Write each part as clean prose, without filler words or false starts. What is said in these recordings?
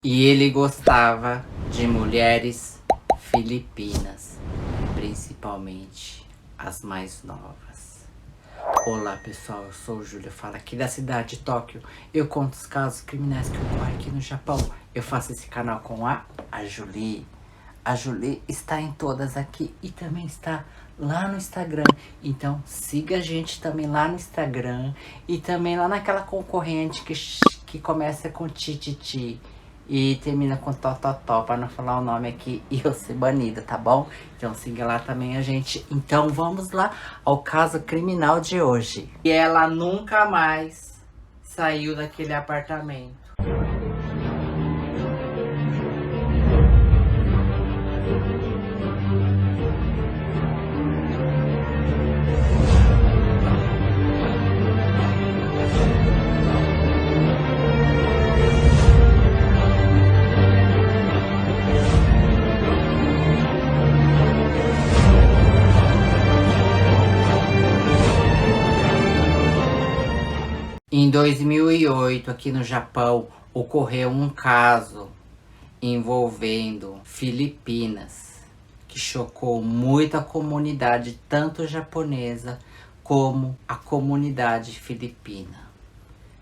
E ele gostava de mulheres filipinas, principalmente as mais novas. Olá pessoal, eu sou o Júlio, falo aqui da cidade de Tóquio. Eu conto os casos criminais que ocorrem aqui no Japão. Eu faço esse canal com a Julie. A Julie está em todas aqui e também está lá no Instagram. Então siga a gente também lá no Instagram e também lá naquela concorrente que começa com Tititi e termina com Tototó, para não falar o nome aqui e eu ser banida, tá bom? Então siga lá também a gente. Então vamos lá ao caso criminal de hoje. E ela nunca mais saiu daquele apartamento. Em 2008, aqui no Japão, ocorreu um caso envolvendo Filipinas, que chocou muito a comunidade, tanto japonesa como a comunidade filipina,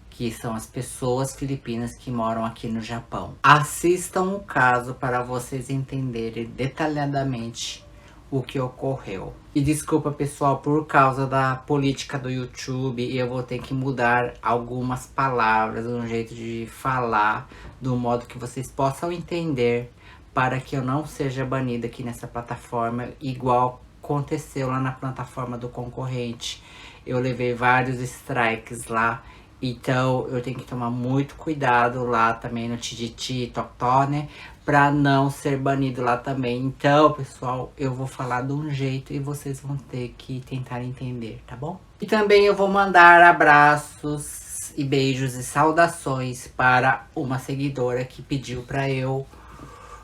que são as pessoas filipinas que moram aqui no Japão. Assistam o caso para vocês entenderem detalhadamente o que ocorreu. E desculpa pessoal, por causa da política do YouTube, eu vou ter que mudar algumas palavras, um jeito de falar, do modo que vocês possam entender, para que eu não seja banida aqui nessa plataforma, igual aconteceu lá na plataforma do concorrente. Eu levei vários strikes lá, então eu tenho que tomar muito cuidado lá também no Tititi, Totó, né? Pra não ser banido lá também. Então, pessoal, eu vou falar de um jeito e vocês vão ter que tentar entender, tá bom? E também eu vou mandar abraços e beijos e saudações para uma seguidora que pediu pra eu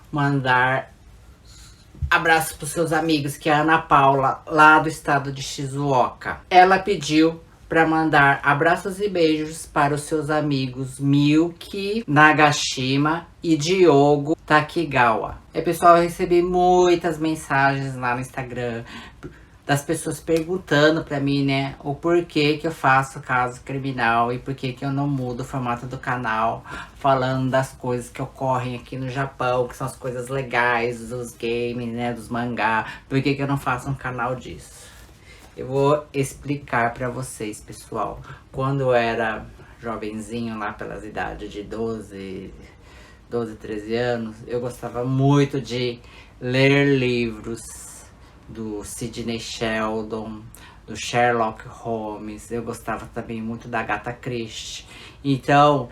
mandar abraços pros seus amigos, que é a Ana Paula, lá do estado de Shizuoka. Ela pediu para mandar abraços e beijos para os seus amigos Milky Nagashima e Diogo Takigawa. Pessoal, eu recebi muitas mensagens lá no Instagram das pessoas perguntando para mim, né, o porquê que eu faço caso criminal e por que eu não mudo o formato do canal, falando das coisas que ocorrem aqui no Japão, que são as coisas legais, dos games, né, dos mangá, por que eu não faço um canal disso. Eu vou explicar pra vocês, pessoal. Quando eu era jovenzinho, lá pelas idades de 12, 13 anos, eu gostava muito de ler livros do Sidney Sheldon, do Sherlock Holmes. Eu gostava também muito da Agatha Christie. Então,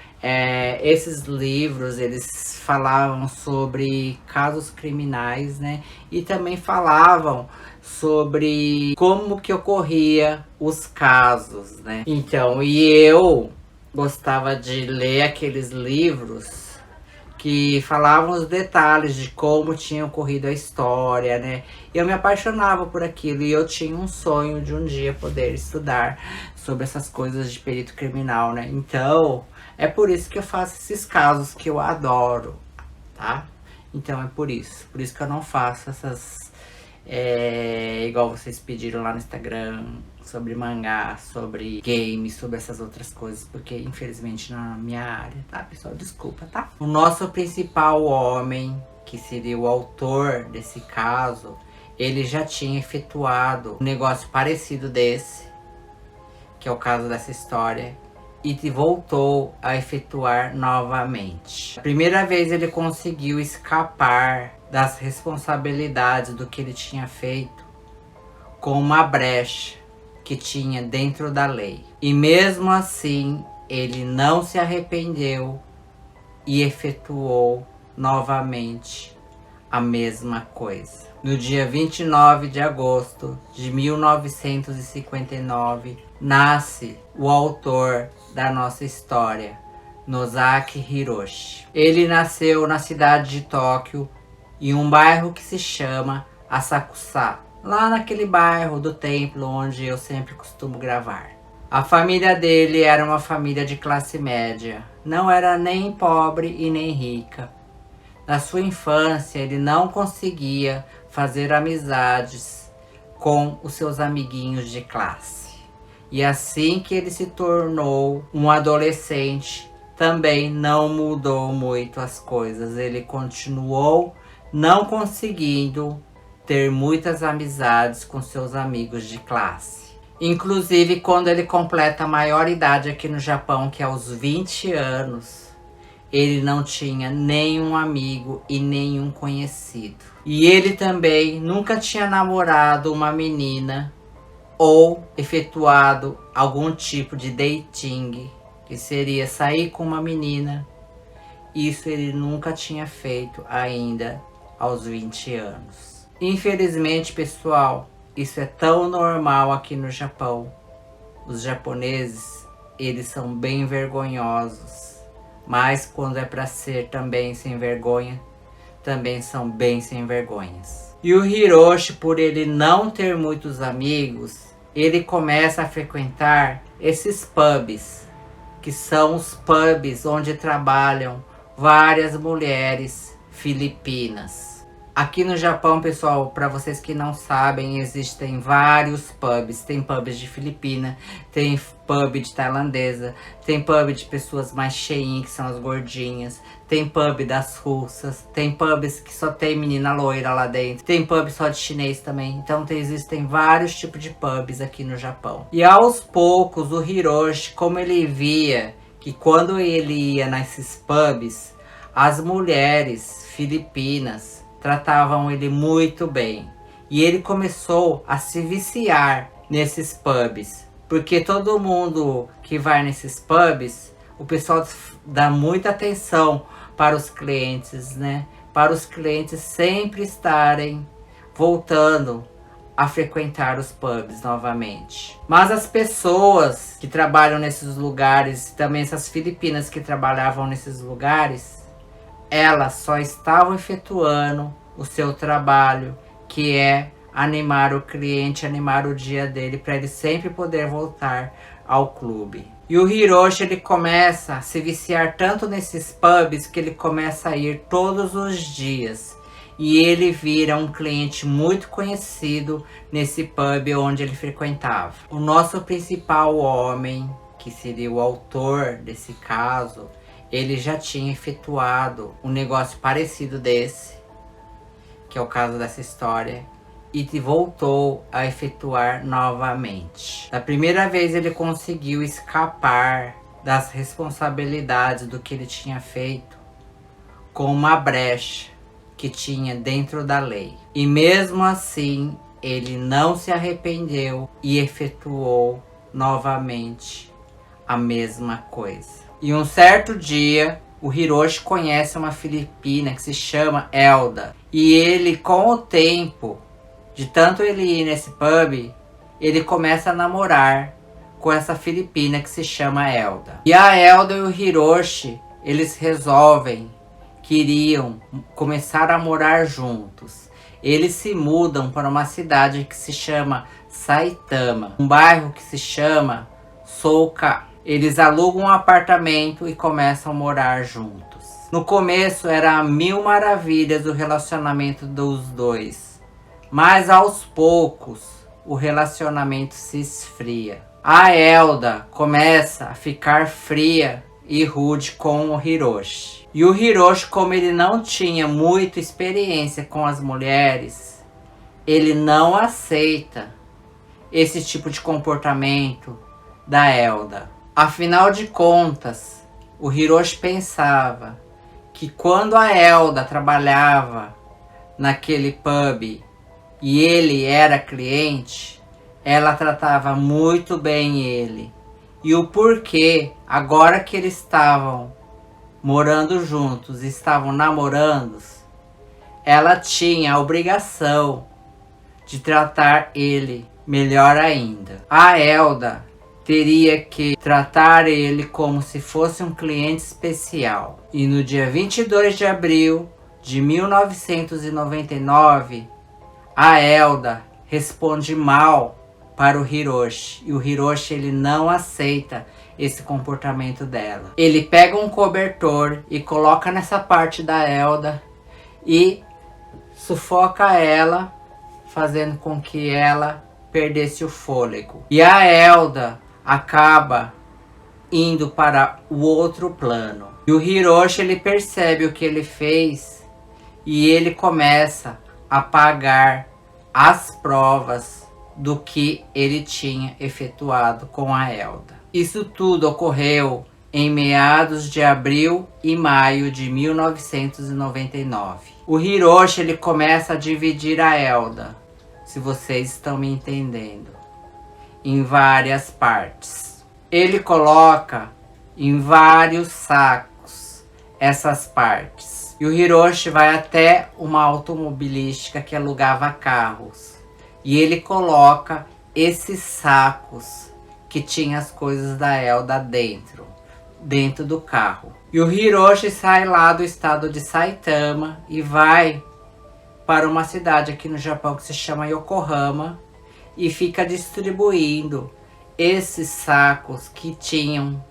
esses livros, eles falavam sobre casos criminais, né? E também falavam sobre como que ocorria os casos, né? Então, e eu gostava de ler aqueles livros que falavam os detalhes de como tinha ocorrido a história, né? Eu me apaixonava por aquilo e eu tinha um sonho de um dia poder estudar sobre essas coisas de perito criminal, né? Então, é por isso que eu faço esses casos que eu adoro, tá? Então é por isso que eu não faço essas... igual vocês pediram lá no Instagram, sobre mangá, sobre games, sobre essas outras coisas, porque infelizmente não é na minha área, tá pessoal? Desculpa, tá? O nosso principal homem, que seria o autor desse caso, ele já tinha efetuado um negócio parecido desse, que é o caso dessa história, e voltou a efetuar novamente. A primeira vez ele conseguiu escapar das responsabilidades do que ele tinha feito com uma brecha que tinha dentro da lei. E mesmo assim, ele não se arrependeu e efetuou novamente a mesma coisa. No dia 29 de agosto de 1959, nasce o autor da nossa história, Nozaki Hiroshi. Ele nasceu na cidade de Tóquio, em um bairro que se chama Asakusa, lá naquele bairro do templo onde eu sempre costumo gravar. A família dele era uma família de classe média. Não era nem pobre e nem rica. Na sua infância, ele não conseguia fazer amizades com os seus amiguinhos de classe. E assim que ele se tornou um adolescente, também não mudou muito as coisas. Ele continuou não conseguindo ter muitas amizades com seus amigos de classe. Inclusive, quando ele completa a maioridade aqui no Japão, que é aos 20 anos, ele não tinha nenhum amigo e nenhum conhecido. E ele também nunca tinha namorado uma menina ou efetuado algum tipo de dating, que seria sair com uma menina. Isso ele nunca tinha feito ainda aos 20 anos. Infelizmente, pessoal, isso é tão normal aqui no Japão. Os japoneses, eles são bem vergonhosos. Mas quando é para ser também sem vergonha, também são bem sem vergonhas. E o Hiroshi, por ele não ter muitos amigos, ele começa a frequentar esses pubs, que são os pubs onde trabalham várias mulheres filipinas. Aqui no Japão, pessoal, para vocês que não sabem, existem vários pubs. Tem pubs de Filipina, tem pub de tailandesa, tem pub de pessoas mais cheinhas, que são as gordinhas, tem pub das russas, tem pubs que só tem menina loira lá dentro, tem pub só de chinês também. Então existem vários tipos de pubs aqui no Japão. E aos poucos, o Hiroshi, como ele via que quando ele ia nesses pubs, as mulheres filipinas tratavam ele muito bem. E ele começou a se viciar nesses pubs. Porque todo mundo que vai nesses pubs, o pessoal dá muita atenção para os clientes, né? Para os clientes sempre estarem voltando a frequentar os pubs novamente. Mas as pessoas que trabalham nesses lugares, também essas filipinas que trabalhavam nesses lugares, elas só estavam efetuando o seu trabalho, que é animar o cliente, animar o dia dele, para ele sempre poder voltar ao clube. E o Hiroshi, ele começa a se viciar tanto nesses pubs que ele começa a ir todos os dias. E ele vira um cliente muito conhecido nesse pub onde ele frequentava. O nosso principal homem, que seria o autor desse caso, ele já tinha efetuado um negócio parecido desse, que é o caso dessa história, e voltou a efetuar novamente. Da primeira vez ele conseguiu escapar das responsabilidades do que ele tinha feito com uma brecha que tinha dentro da lei. E mesmo assim, ele não se arrependeu e efetuou novamente a mesma coisa. E um certo dia, o Hiroshi conhece uma filipina que se chama Elda. E ele, com o tempo, de tanto ele ir nesse pub, ele começa a namorar com essa filipina que se chama Elda. E a Elda e o Hiroshi, eles resolvem que iriam começar a morar juntos. Eles se mudam para uma cidade que se chama Saitama, um bairro que se chama Souka. Eles alugam um apartamento e começam a morar juntos. No começo era mil maravilhas o relacionamento dos dois, mas aos poucos o relacionamento se esfria. A Elda começa a ficar fria e rude com o Hiroshi. E o Hiroshi, como ele não tinha muita experiência com as mulheres, ele não aceita esse tipo de comportamento da Elda. Afinal de contas, o Hiroshi pensava que quando a Elda trabalhava naquele pub e ele era cliente, ela tratava muito bem ele. E o porquê, agora que eles estavam morando juntos, estavam namorando, ela tinha a obrigação de tratar ele melhor ainda. A Elda teria que tratar ele como se fosse um cliente especial. E no dia 22 de abril de 1999, a Elda responde mal para o Hiroshi. E o Hiroshi, ele não aceita esse comportamento dela. Ele pega um cobertor e coloca nessa parte da Elda e sufoca ela, fazendo com que ela perdesse o fôlego. E a Elda acaba indo para o outro plano. E o Hiroshi, ele percebe o que ele fez e ele começa a pagar as provas do que ele tinha efetuado com a Elda. Isso tudo ocorreu em meados de abril e maio de 1999. O Hiroshi, ele começa a dividir a Elda, se vocês estão me entendendo, em várias partes. Ele coloca em vários sacos essas partes. E o Hiroshi vai até uma automobilística que alugava carros. E ele coloca esses sacos que tinha as coisas da Elda dentro do carro. E o Hiroshi sai lá do estado de Saitama e vai para uma cidade aqui no Japão que se chama Yokohama e fica distribuindo esses sacos que tinham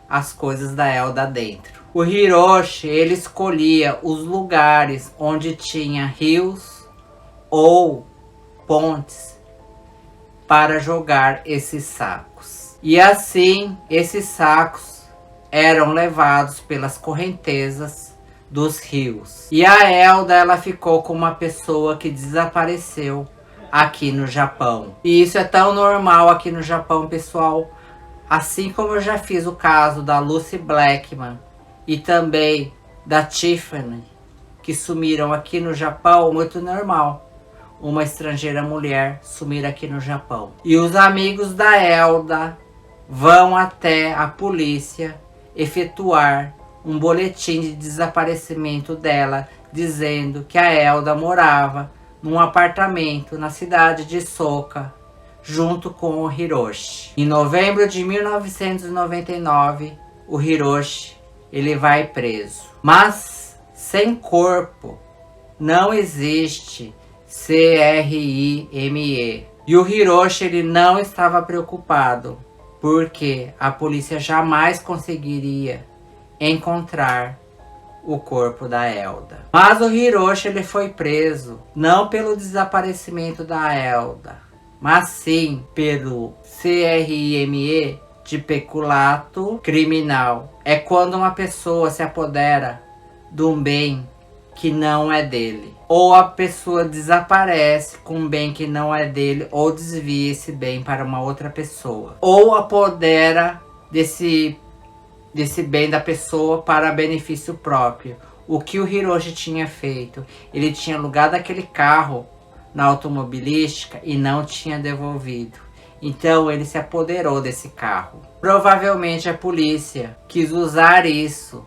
as coisas da Elda dentro. O Hiroshi, ele escolhia os lugares onde tinha rios ou pontes para jogar esses sacos. E assim, esses sacos eram levados pelas correntezas dos rios. E a Elda, ela ficou com uma pessoa que desapareceu aqui no Japão. E isso é tão normal aqui no Japão, pessoal. Assim como eu já fiz o caso da Lucy Blackman e também da Tiffany, que sumiram aqui no Japão, muito normal uma estrangeira mulher sumir aqui no Japão. E os amigos da Elda vão até a polícia efetuar um boletim de desaparecimento dela, dizendo que a Elda morava num apartamento na cidade de Soka, junto com o Hiroshi. Em novembro de 1999, o Hiroshi, ele vai preso. Mas sem corpo não existe CRIME. E o Hiroshi, ele não estava preocupado, porque a polícia jamais conseguiria encontrar o corpo da Elda. Mas o Hiroshi, ele foi preso não pelo desaparecimento da Elda, mas sim pelo CRIME de peculato criminal. É quando uma pessoa se apodera de um bem que não é dele, ou a pessoa desaparece com um bem que não é dele, ou desvia esse bem para uma outra pessoa, ou apodera desse bem da pessoa para benefício próprio. O que o Hiroshi tinha feito? Ele tinha alugado aquele carro na automobilística e não tinha devolvido. Então ele se apoderou desse carro. Provavelmente a polícia quis usar isso,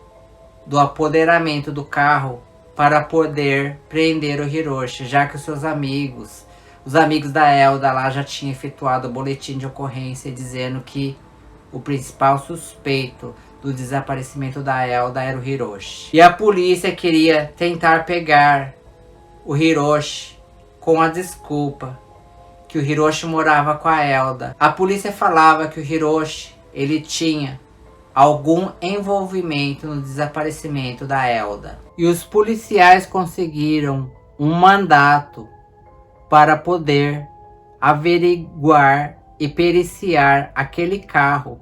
do apoderamento do carro, para poder prender o Hiroshi, já que os seus amigos, os amigos da Elda lá, já tinham efetuado o boletim de ocorrência dizendo que o principal suspeito do desaparecimento da Elda era o Hiroshi. E a polícia queria tentar pegar o Hiroshi com a desculpa que o Hiroshi morava com a Elda. A polícia falava que o Hiroshi, ele tinha algum envolvimento no desaparecimento da Elda. E os policiais conseguiram um mandato para poder averiguar e periciar aquele carro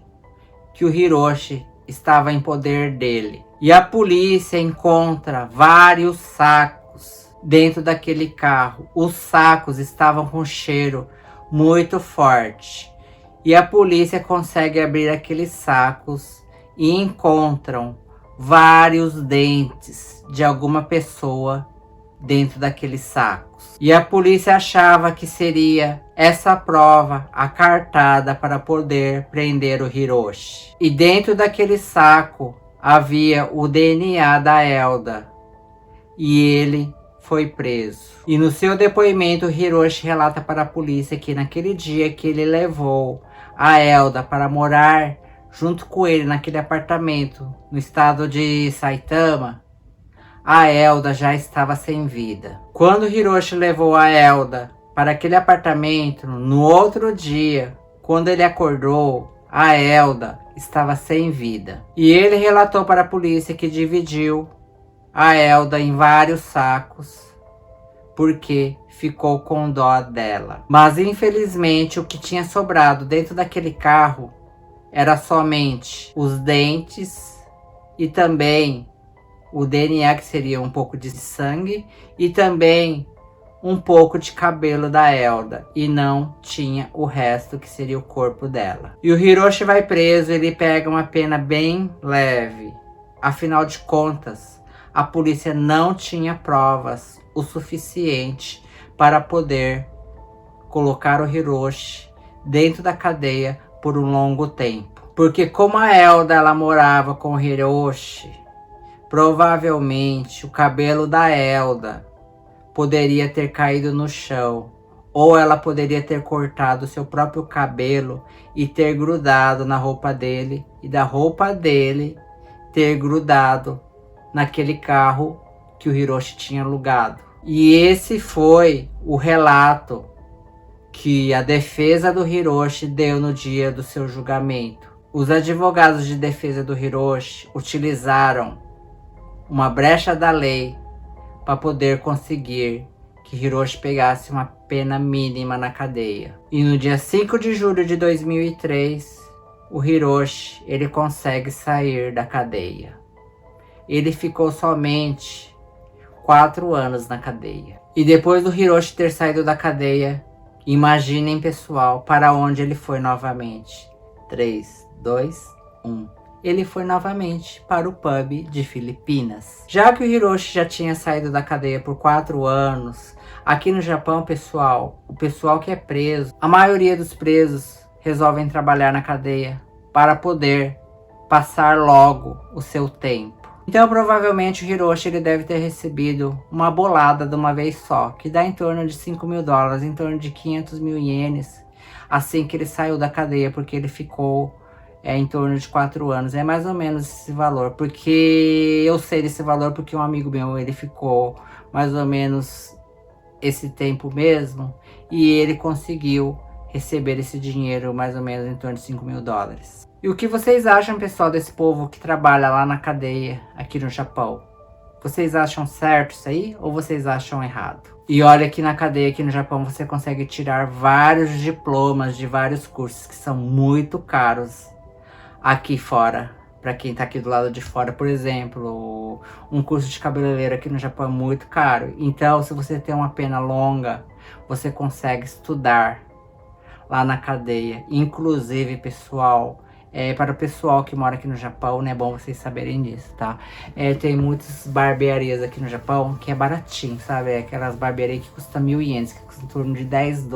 que o Hiroshi estava em poder dele. E a polícia encontra vários sacos dentro daquele carro. Os sacos estavam com cheiro muito forte. E a polícia consegue abrir aqueles sacos e encontram vários dentes de alguma pessoa dentro daqueles sacos. E a polícia achava que seria essa prova acartada para poder prender o Hiroshi. E dentro daquele saco havia o DNA da Elda. E ele foi preso. E no seu depoimento, o Hiroshi relata para a polícia que naquele dia que ele levou a Elda para morar junto com ele naquele apartamento no estado de Saitama, a Elda já estava sem vida. Quando Hiroshi levou a Elda para aquele apartamento. No outro dia, quando ele acordou, a Elda estava sem vida. E ele relatou para a polícia que dividiu a Elda em vários sacos, porque ficou com dó dela. Mas infelizmente o que tinha sobrado dentro daquele carro era somente os dentes e também o DNA, que seria um pouco de sangue, e também um pouco de cabelo da Elda, e não tinha o resto, que seria o corpo dela. E o Hiroshi vai preso, ele pega uma pena bem leve. Afinal de contas, a polícia não tinha provas o suficiente para poder colocar o Hiroshi dentro da cadeia por um longo tempo. Porque como a Elda ela morava com o Hiroshi, provavelmente o cabelo da Elda poderia ter caído no chão, ou ela poderia ter cortado seu próprio cabelo e ter grudado na roupa dele, e da roupa dele ter grudado naquele carro que o Hiroshi tinha alugado. E esse foi o relato que a defesa do Hiroshi deu no dia do seu julgamento. Os advogados de defesa do Hiroshi utilizaram uma brecha da lei para poder conseguir que Hiroshi pegasse uma pena mínima na cadeia. E no dia 5 de julho de 2003, o Hiroshi ele consegue sair da cadeia. Ele ficou somente 4 anos na cadeia. E depois do Hiroshi ter saído da cadeia, imaginem, pessoal, para onde ele foi novamente. 3, 2, 1. Ele foi novamente para o pub de Filipinas. Já que o Hiroshi já tinha saído da cadeia por 4 anos, aqui no Japão, pessoal, o pessoal que é preso, a maioria dos presos resolvem trabalhar na cadeia para poder passar logo o seu tempo. Então, provavelmente, o Hiroshi ele deve ter recebido uma bolada de uma vez só, que dá em torno de $5.000, em torno de 500 mil ienes, assim que ele saiu da cadeia, porque ele ficou em torno de 4 anos. É mais ou menos esse valor, porque eu sei desse valor porque um amigo meu, ele ficou mais ou menos esse tempo mesmo, e ele conseguiu receber esse dinheiro mais ou menos em torno de $5.000. E o que vocês acham, pessoal, desse povo que trabalha lá na cadeia aqui no Japão? Vocês acham certo isso aí ou vocês acham errado? E olha que na cadeia aqui no Japão você consegue tirar vários diplomas de vários cursos que são muito caros aqui fora. Para quem tá aqui do lado de fora, por exemplo, um curso de cabeleireiro aqui no Japão é muito caro. Então, se você tem uma pena longa, você consegue estudar lá na cadeia. Inclusive, pessoal, para o pessoal que mora aqui no Japão, né, é bom vocês saberem disso, tá? Tem muitas barbearias aqui no Japão que é baratinho, sabe? Aquelas barbearias que custam 1.000 ienes, que custam em torno de $10.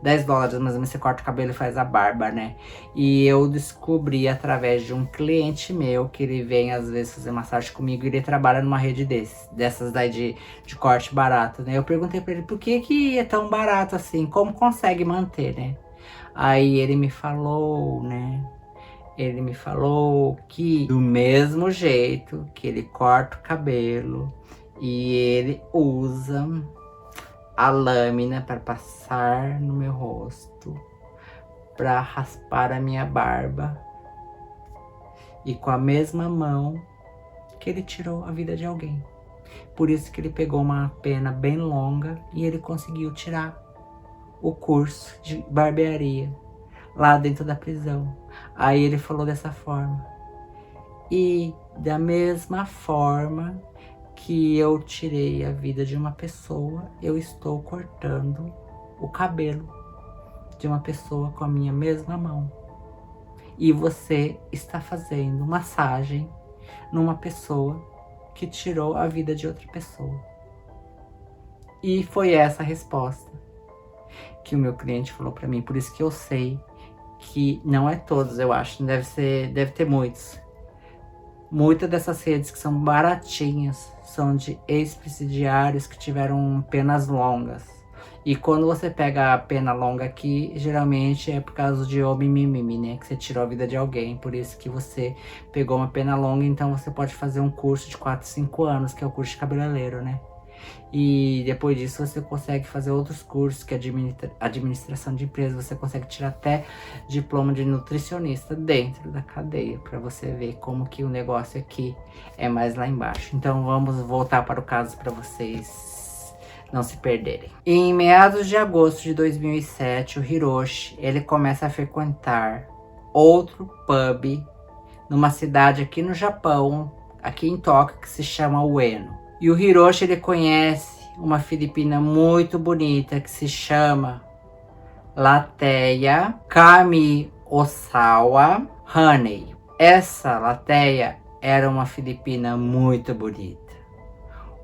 $10, mais ou menos, você corta o cabelo e faz a barba, né? E eu descobri através de um cliente meu, que ele vem às vezes fazer massagem comigo, e ele trabalha numa rede dessas daí de corte barato, né? Eu perguntei pra ele por que é tão barato assim, como consegue manter, né? Aí ele me falou, né? Ele me falou que do mesmo jeito que ele corta o cabelo e ele usa a lâmina para passar no meu rosto, para raspar a minha barba, e com a mesma mão que ele tirou a vida de alguém. Por isso que ele pegou uma pena bem longa e ele conseguiu tirar o curso de barbearia lá dentro da prisão. Aí ele falou dessa forma: e da mesma forma que eu tirei a vida de uma pessoa, eu estou cortando o cabelo de uma pessoa com a minha mesma mão. E você está fazendo massagem numa pessoa que tirou a vida de outra pessoa. E foi essa a resposta que o meu cliente falou para mim. Por isso que eu sei que não é todos, eu acho, deve ter muitos. Muitas dessas redes que são baratinhas são de ex-presidiários que tiveram penas longas. E quando você pega a pena longa aqui, geralmente é por causa de mimimi, né? Que você tirou a vida de alguém. Por isso que você pegou uma pena longa, então você pode fazer um curso de 4, 5 anos, que é o curso de cabeleireiro, né? E depois disso você consegue fazer outros cursos, que é administração de empresas. Você consegue tirar até diploma de nutricionista dentro da cadeia, para você ver como que o negócio aqui é mais lá embaixo. Então vamos voltar para o caso para vocês não se perderem. Em meados de agosto de 2007, o Hiroshi, ele começa a frequentar outro pub numa cidade aqui no Japão, aqui em Tóquio, que se chama Ueno. E o Hiroshi, ele conhece uma filipina muito bonita que se chama Lateia Kami Osawa Honey. Essa Lateia era uma filipina muito bonita.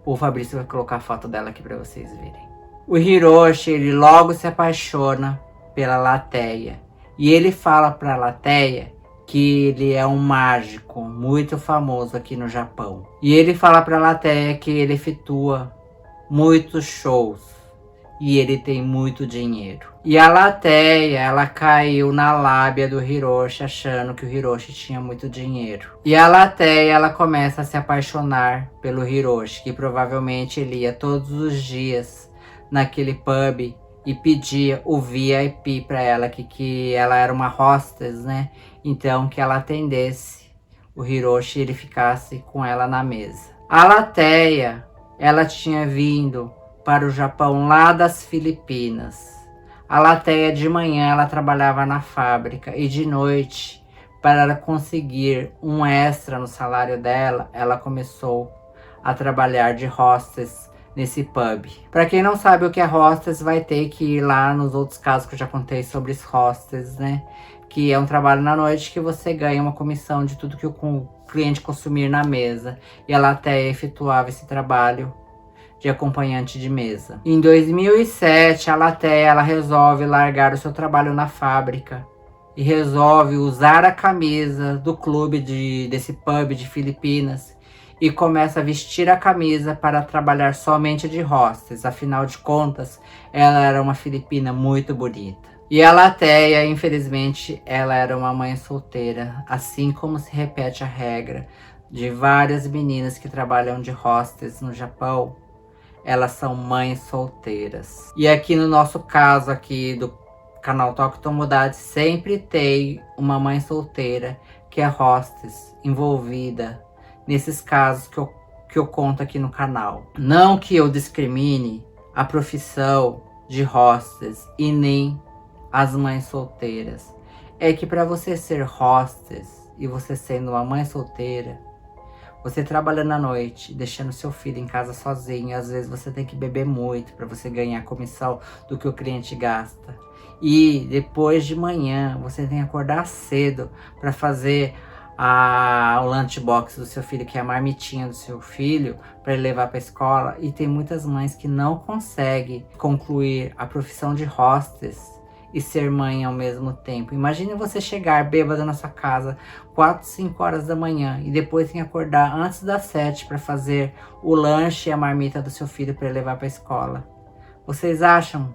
O Fabrício vai colocar a foto dela aqui para vocês verem. O Hiroshi, ele logo se apaixona pela Lateia. E ele fala para a Lateia que ele é um mágico muito famoso aqui no Japão. E ele fala para a Lateia que ele efetua muitos shows e ele tem muito dinheiro. E a Lateia, ela caiu na lábia do Hiroshi, achando que o Hiroshi tinha muito dinheiro. E a Lateia, ela começa a se apaixonar pelo Hiroshi, que provavelmente ele ia todos os dias naquele pub e pedia o VIP para ela, que ela era uma hostess, né? Então que ela atendesse o Hiroshi e ele ficasse com ela na mesa. A Lateia, ela tinha vindo para o Japão lá das Filipinas. A Lateia, de manhã, ela trabalhava na fábrica e de noite, para ela conseguir um extra no salário dela, ela começou a trabalhar de hostess nesse pub. Para quem não sabe o que é hostess, vai ter que ir lá nos outros casos que eu já contei sobre os hostess, né? Que é um trabalho na noite que você ganha uma comissão de tudo que o cliente consumir na mesa. E a Lateia efetuava esse trabalho de acompanhante de mesa. Em 2007, a Lateia, ela resolve largar o seu trabalho na fábrica e resolve usar a camisa do clube desse pub de Filipinas e começa a vestir a camisa para trabalhar somente de hostess. Afinal de contas, ela era uma filipina muito bonita. E a Lateia, infelizmente, ela era uma mãe solteira, assim como se repete a regra de várias meninas que trabalham de hostess no Japão. Elas são mães solteiras. E aqui no nosso caso aqui do canal Toque Tomodade, sempre tem uma mãe solteira que é hostess envolvida nesses casos que eu conto aqui no canal. Não que eu discrimine a profissão de hostess e nem as mães solteiras. É que para você ser hostess e você sendo uma mãe solteira, você trabalhando à noite, deixando seu filho em casa sozinho, às vezes você tem que beber muito para você ganhar a comissão do que o cliente gasta. E depois de manhã, você tem que acordar cedo para fazer o lunchbox do seu filho, que é a marmitinha do seu filho, para ele levar para a escola. E tem muitas mães que não conseguem concluir a profissão de hostess e ser mãe ao mesmo tempo. Imagine você chegar bêbada na sua casa 4, 5 horas da manhã e depois tem que acordar antes das 7 para fazer o lanche e a marmita do seu filho para ele levar para a escola. Vocês acham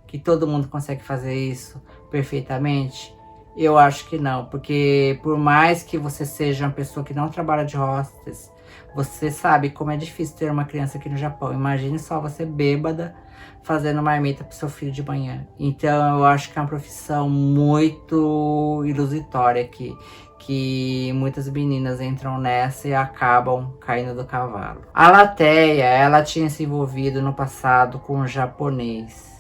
que todo mundo consegue fazer isso perfeitamente? Eu acho que não, porque por mais que você seja uma pessoa que não trabalha de hostess, você sabe como é difícil ter uma criança aqui no Japão. Imagine só você bêbada fazendo marmita pro seu filho de manhã. Então eu acho que é uma profissão muito ilusória aqui, que muitas meninas entram nessa e acabam caindo do cavalo. A Lateia, ela tinha se envolvido no passado com um japonês.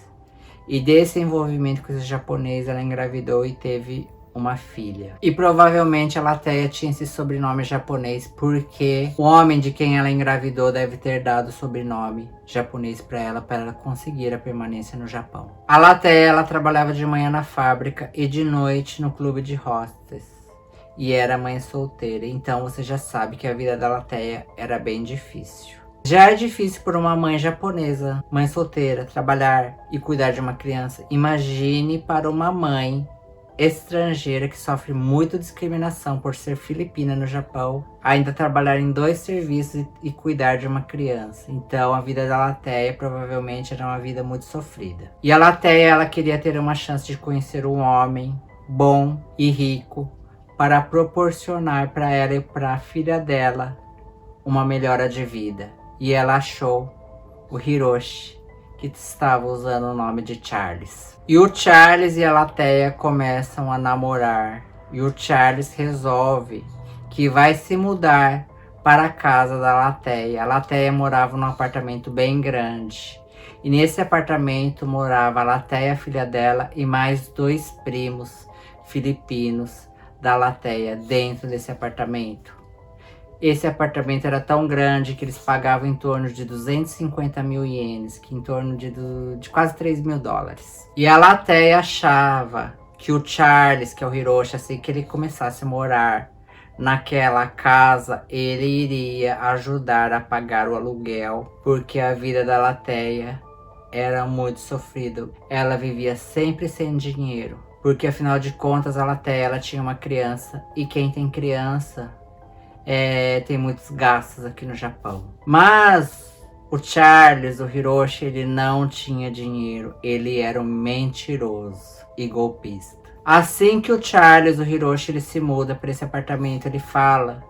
E desse envolvimento com esse japonês, ela engravidou e teve uma filha. E provavelmente a Lateia tinha esse sobrenome japonês porque o homem de quem ela engravidou deve ter dado o sobrenome japonês para ela conseguir a permanência no Japão. A Lateia, ela trabalhava de manhã na fábrica e de noite no clube de hostess. E era mãe solteira, então você já sabe que a vida da Lateia era bem difícil. Já é difícil por uma mãe japonesa, mãe solteira, trabalhar e cuidar de uma criança. Imagine para uma mãe estrangeira que sofre muita discriminação por ser filipina no Japão, ainda trabalhar em 2 serviços e cuidar de uma criança. Então a vida da Lateia provavelmente era uma vida muito sofrida. E a Lateia, ela queria ter uma chance de conhecer um homem bom e rico para proporcionar para ela e para a filha dela uma melhora de vida. E ela achou o Hiroshi, que estava usando o nome de Charles. E o Charles e a Lateia começam a namorar. E o Charles resolve que vai se mudar para a casa da Lateia. A Lateia morava num apartamento bem grande. E nesse apartamento morava a Lateia, filha dela, e mais 2 primos filipinos da Lateia dentro desse apartamento. Esse apartamento era tão grande que eles pagavam em torno de 250 mil ienes, que em torno de quase 3 mil dólares. E a Lateia achava que o Charles, que é o Hiroshi, assim que ele começasse a morar naquela casa, ele iria ajudar a pagar o aluguel, porque a vida da Lateia era muito sofrida. Ela vivia sempre sem dinheiro, porque afinal de contas a Lateia ela tinha uma criança, e quem tem criança tem muitos gastos aqui no Japão. Mas o Charles, o Hiroshi, ele não tinha dinheiro. Ele era um mentiroso e golpista. Assim que o Charles, o Hiroshi, ele se muda para esse apartamento, ele fala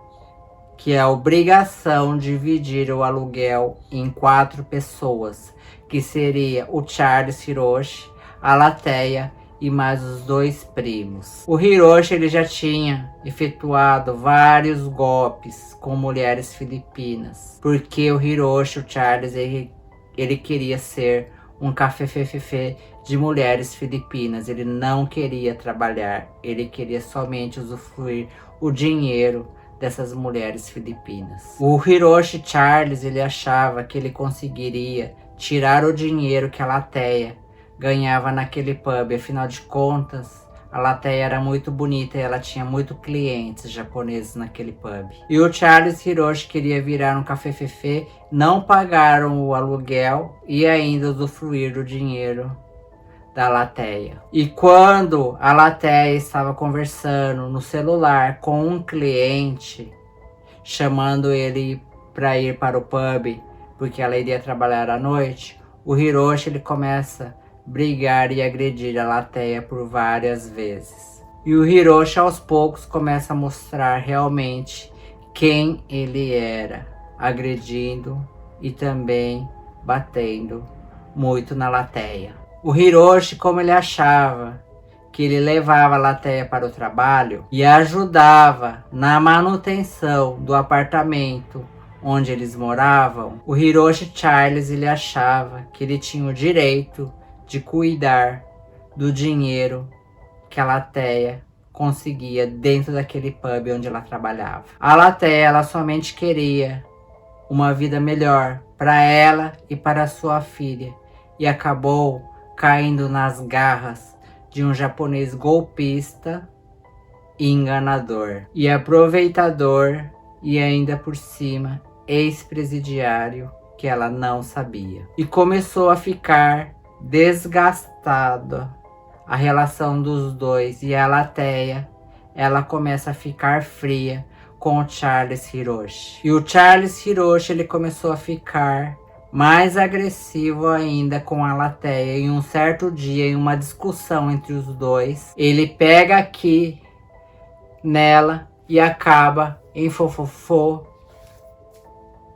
que é obrigação dividir o aluguel em 4 pessoas, que seria o Charles, Hiroshi, a Lateia e mais os 2 primos. O Hiroshi ele já tinha efetuado vários golpes com mulheres filipinas, porque o Hiroshi, o Charles, ele queria ser um café-fefefê de mulheres filipinas. Ele não queria trabalhar, ele queria somente usufruir o dinheiro dessas mulheres filipinas. O Hiroshi Charles ele achava que ele conseguiria tirar o dinheiro que a Lateia ganhava naquele pub. Afinal de contas, a Lateia era muito bonita e ela tinha muito clientes japoneses naquele pub. E o Charles Hiroshi queria virar um café-fefê, não pagaram o aluguel e ainda usufruir do dinheiro da Lateia. E quando a Lateia estava conversando no celular com um cliente, chamando ele para ir para o pub, porque ela iria trabalhar à noite, o Hiroshi ele começa a brigar e agredir a Lateia por várias vezes. E o Hiroshi aos poucos começa a mostrar realmente quem ele era, agredindo e também batendo muito na Lateia. O Hiroshi, como ele achava que ele levava a Lateia para o trabalho e ajudava na manutenção do apartamento onde eles moravam, o Hiroshi Charles ele achava que ele tinha o direito de cuidar do dinheiro que a Lateia conseguia dentro daquele pub onde ela trabalhava. A Lateia ela somente queria uma vida melhor para ela e para sua filha, e acabou caindo nas garras de um japonês golpista e enganador e aproveitador, e ainda por cima ex-presidiário, que ela não sabia. E começou a ficar desgastada a relação dos dois, e a Lateia ela começa a ficar fria com o Charles Hiroshi. E o Charles Hiroshi ele começou a ficar mais agressivo ainda com a Lateia. Em um certo dia, em uma discussão entre os dois, ele pega aqui nela e acaba em fofofô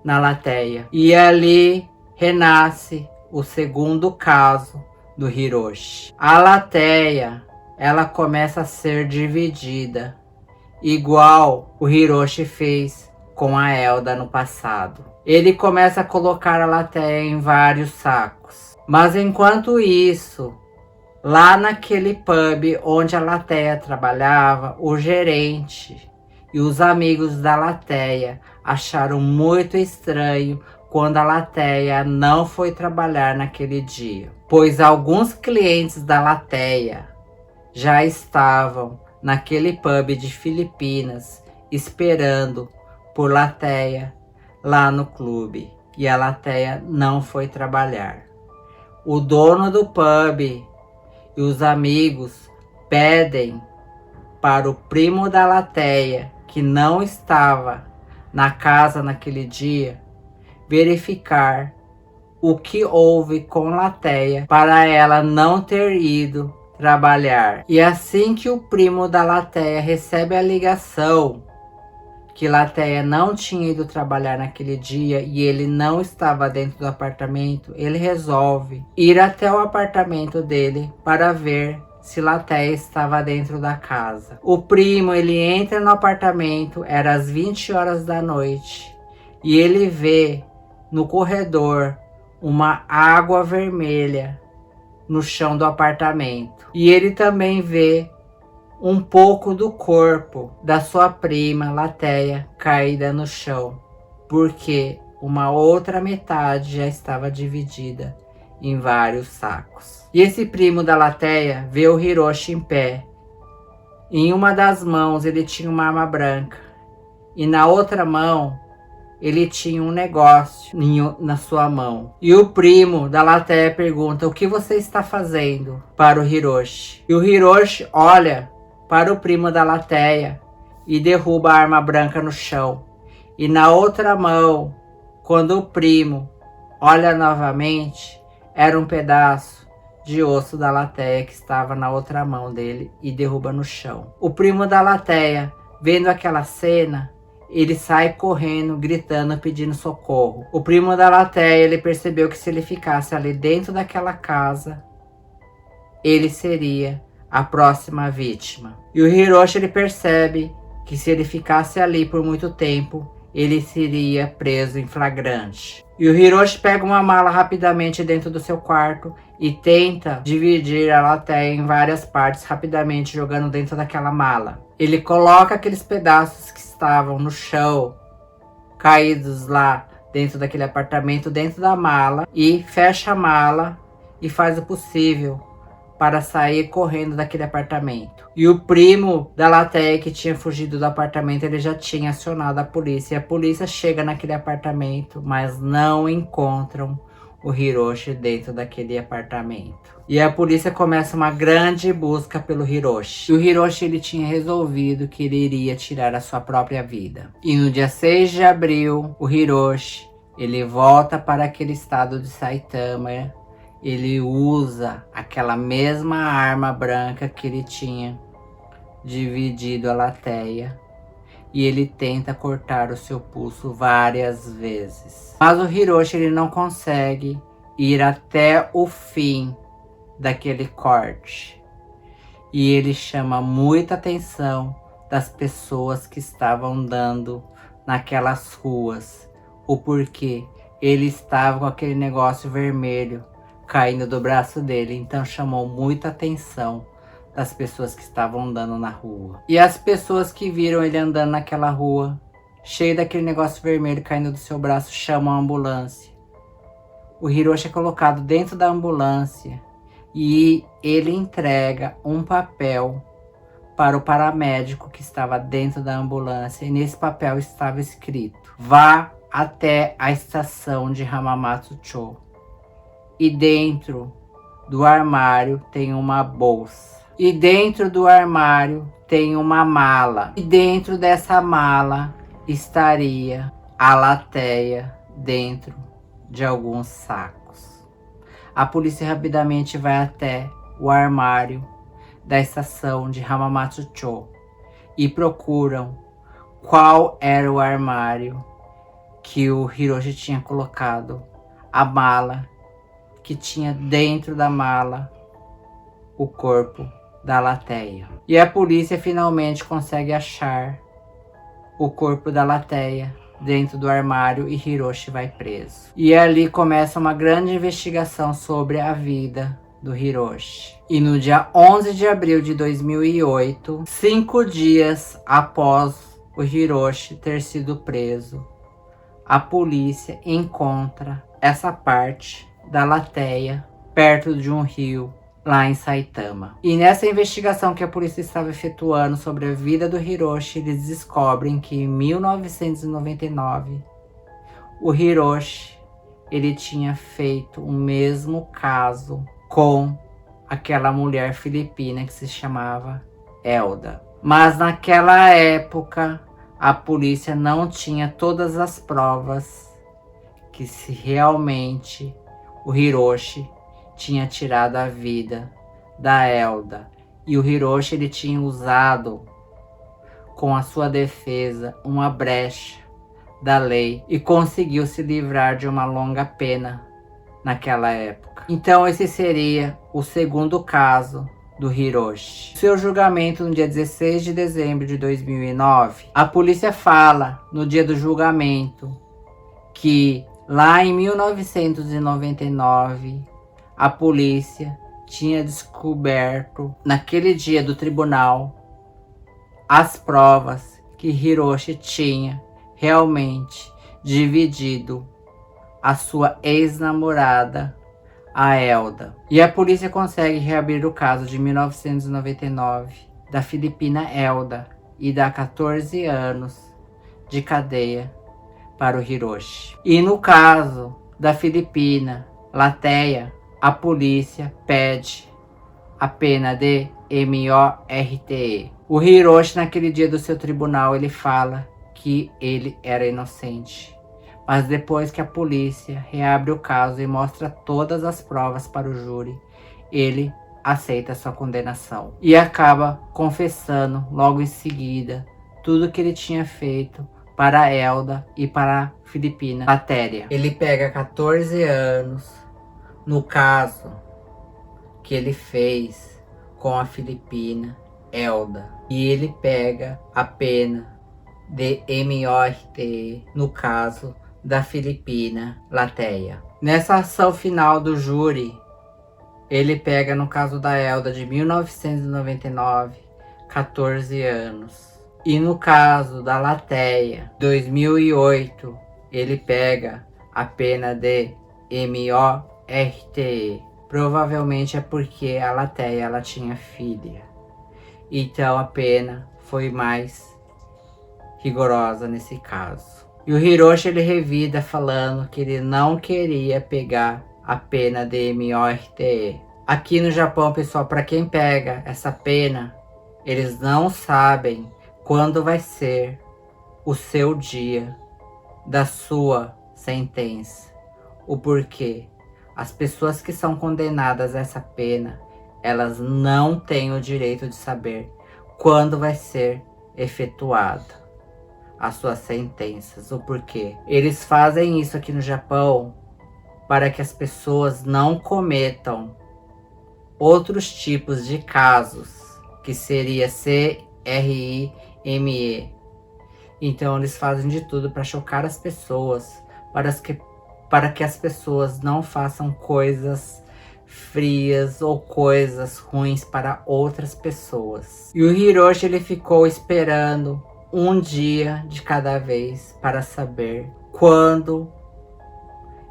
na Lateia. E ali renasce o segundo caso do Hiroshi. A Lateia ela começa a ser dividida, igual o Hiroshi fez com a Elda no passado. Ele começa a colocar a Lateia em vários sacos. Mas enquanto isso, lá naquele pub onde a Lateia trabalhava, o gerente e os amigos da Lateia acharam muito estranho quando a Lateia não foi trabalhar naquele dia, pois alguns clientes da Lateia já estavam naquele pub de Filipinas esperando por Lateia lá no clube, e a Lateia não foi trabalhar. O dono do pub e os amigos pedem para o primo da Lateia, que não estava na casa naquele dia, verificar o que houve com Lateia para ela não ter ido trabalhar. E assim que o primo da Lateia recebe a ligação que Lateia não tinha ido trabalhar naquele dia e ele não estava dentro do apartamento, ele resolve ir até o apartamento dele para ver se Lateia estava dentro da casa. O primo, ele entra no apartamento, era às 20 horas da noite, e ele vê no corredor uma água vermelha no chão do apartamento. E ele também vê um pouco do corpo da sua prima Lateia caída no chão, porque uma outra metade já estava dividida em vários sacos. E esse primo da Lateia vê o Hiroshi em pé. Em uma das mãos ele tinha uma arma branca e na outra mão ele tinha um negócio na sua mão. E o primo da Lateia pergunta: o que você está fazendo? Para o Hiroshi. E o Hiroshi olha para o primo da Lateia e derruba a arma branca no chão. E na outra mão, quando o primo olha novamente, era um pedaço de osso da Lateia que estava na outra mão dele e derruba no chão. O primo da Lateia, vendo aquela cena, ele sai correndo, gritando, pedindo socorro. O primo da Lateia, ele percebeu que se ele ficasse ali dentro daquela casa, ele seria a próxima vítima. E o Hiroshi, ele percebe que se ele ficasse ali por muito tempo, ele seria preso em flagrante. E o Hiroshi pega uma mala rapidamente dentro do seu quarto e tenta dividir a Lateia em várias partes rapidamente, jogando dentro daquela mala. Ele coloca aqueles pedaços que estavam no chão, caídos lá dentro daquele apartamento, dentro da mala, e fecha a mala e faz o possível para sair correndo daquele apartamento. E o primo da Lateia, que tinha fugido do apartamento, ele já tinha acionado a polícia. E a polícia chega naquele apartamento, mas não encontram o Hiroshi dentro daquele apartamento. E a polícia começa uma grande busca pelo Hiroshi. E o Hiroshi, ele tinha resolvido que ele iria tirar a sua própria vida. E no dia 6 de abril, o Hiroshi, ele volta para aquele estado de Saitama. Ele usa aquela mesma arma branca que ele tinha dividido a Lateia. E ele tenta cortar o seu pulso várias vezes. Mas o Hiroshi, ele não consegue ir até o fim daquele corte. E ele chama muita atenção das pessoas que estavam andando naquelas ruas. O porquê ele estava com aquele negócio vermelho caindo do braço dele, então chamou muita atenção das pessoas que estavam andando na rua. E as pessoas que viram ele andando naquela rua, cheio daquele negócio vermelho caindo do seu braço, chamam a ambulância. O Hiroshi é colocado dentro da ambulância e ele entrega um papel para o paramédico que estava dentro da ambulância. E nesse papel estava escrito: vá até a estação de Hamamatsu-cho. E dentro do armário tem uma bolsa. E dentro do armário tem uma mala. E dentro dessa mala estaria a Lateia dentro de alguns sacos. A polícia rapidamente vai até o armário da estação de Hamamatsu-cho e procuram qual era o armário que o Hiroshi tinha colocado a mala, que tinha dentro da mala o corpo da Lateia. E a polícia finalmente consegue achar o corpo da Lateia dentro do armário e Hiroshi vai preso. E ali começa uma grande investigação sobre a vida do Hiroshi. E no dia 11 de abril de 2008, 5 dias após o Hiroshi ter sido preso, a polícia encontra essa parte da Lateia perto de um rio lá em Saitama. E nessa investigação que a polícia estava efetuando sobre a vida do Hiroshi, eles descobrem que em 1999 o Hiroshi, ele tinha feito o mesmo caso com aquela mulher filipina que se chamava Elda. Mas naquela época a polícia não tinha todas as provas que se realmente o Hiroshi tinha tirado a vida da Elda. E o Hiroshi, ele tinha usado com a sua defesa uma brecha da lei e conseguiu se livrar de uma longa pena naquela época. Então esse seria o segundo caso do Hiroshi. Seu julgamento no dia 16 de dezembro de 2009, a polícia fala no dia do julgamento que lá em 1999 a polícia tinha descoberto naquele dia do tribunal as provas que Hiroshi tinha realmente dividido a sua ex-namorada, a Elda. E a polícia consegue reabrir o caso de 1999 da filipina Elda e dá 14 anos de cadeia para o Hiroshi. E no caso da filipina Lateia, a polícia pede a pena de MORTE. O Hiroshi, naquele dia do seu tribunal, ele fala que ele era inocente. Mas depois que a polícia reabre o caso e mostra todas as provas para o júri, ele aceita sua condenação. E acaba confessando logo em seguida tudo que ele tinha feito para a Elda e para a filipina Latéria. Ele pega 14 anos no caso que ele fez com a filipina Elda. E ele pega a pena de MORTE no caso da filipina Lateia. Nessa ação final do júri, ele pega no caso da Elda de 1999, 14 anos. E no caso da Lateia, 2008, ele pega a pena de MORTE. Provavelmente é porque a Lateia ela tinha filha. Então a pena foi mais rigorosa nesse caso. E o Hiroshi ele revida falando que ele não queria pegar a pena de MORTE. Aqui no Japão, pessoal, para quem pega essa pena, eles não sabem quando vai ser o seu dia da sua sentença. O porquê? As pessoas que são condenadas a essa pena, elas não têm o direito de saber quando vai ser efetuada as suas sentenças. O porquê? Eles fazem isso aqui no Japão para que as pessoas não cometam outros tipos de casos, que seria CRIME. Então eles fazem de tudo para chocar as pessoas, para que as pessoas não façam coisas frias ou coisas ruins para outras pessoas. E o Hiroshi ele ficou esperando um dia de cada vez para saber quando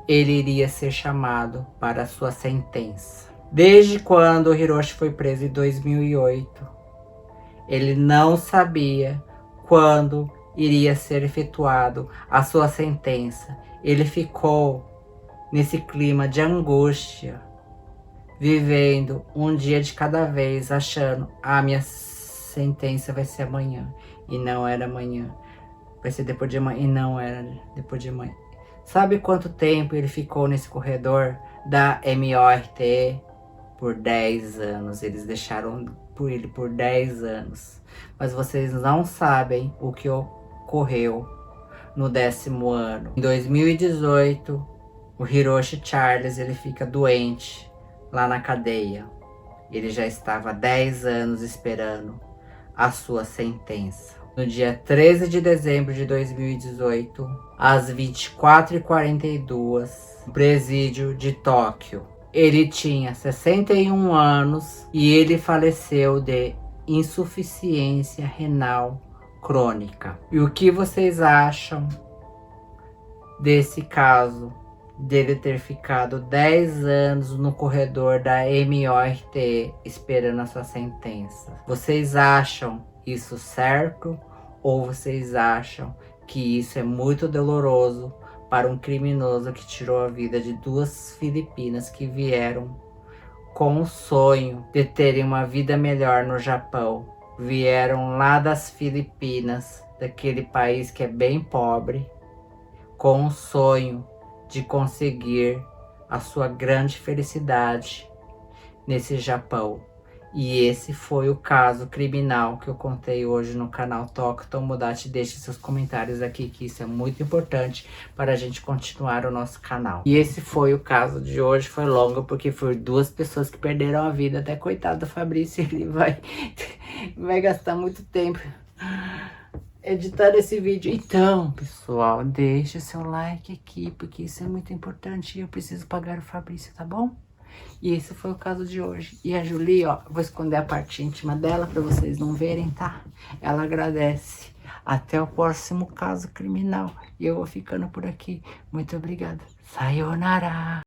ele iria ser chamado para a sua sentença. Desde quando o Hiroshi foi preso em 2008, ele não sabia quando iria ser efetuado a sua sentença. Ele ficou nesse clima de angústia, vivendo um dia de cada vez, achando: minha sentença vai ser amanhã. E não era amanhã. Vai ser depois de amanhã. E não era depois de amanhã. Sabe quanto tempo ele ficou nesse corredor da MORTE? Por 10 anos. Eles deixaram por ele por 10 anos. Mas vocês não sabem o que ocorreu no 10º ano. Em 2018, o Hiroshi Charles ele fica doente lá na cadeia. Ele já estava há 10 anos esperando a sua sentença. No dia 13 de dezembro de 2018, às 24h42, no presídio de Tóquio. Ele tinha 61 anos e ele faleceu de insuficiência renal crônica. E o que vocês acham desse caso dele ter ficado 10 anos no corredor da MORTE esperando a sua sentença? Vocês acham isso certo ou vocês acham que isso é muito doloroso para um criminoso que tirou a vida de 2 filipinas que vieram com o sonho de terem uma vida melhor no Japão? Vieram lá das Filipinas, daquele país que é bem pobre, com o sonho de conseguir a sua grande felicidade nesse Japão. E esse foi o caso criminal que eu contei hoje no canal Toca Tomodachi. Deixe seus comentários aqui, que isso é muito importante para a gente continuar o nosso canal. E esse foi o caso de hoje. Foi longo porque foi 2 pessoas que perderam a vida. Até coitado do Fabrício, ele vai gastar muito tempo editando esse vídeo. Então, pessoal, deixa seu like aqui, porque isso é muito importante e eu preciso pagar o Fabrício, tá bom? E esse foi o caso de hoje. E a Julie, ó, vou esconder a parte íntima dela para vocês não verem, tá? Ela agradece. Até o próximo caso criminal. E eu vou ficando por aqui. Muito obrigada. Sayonara!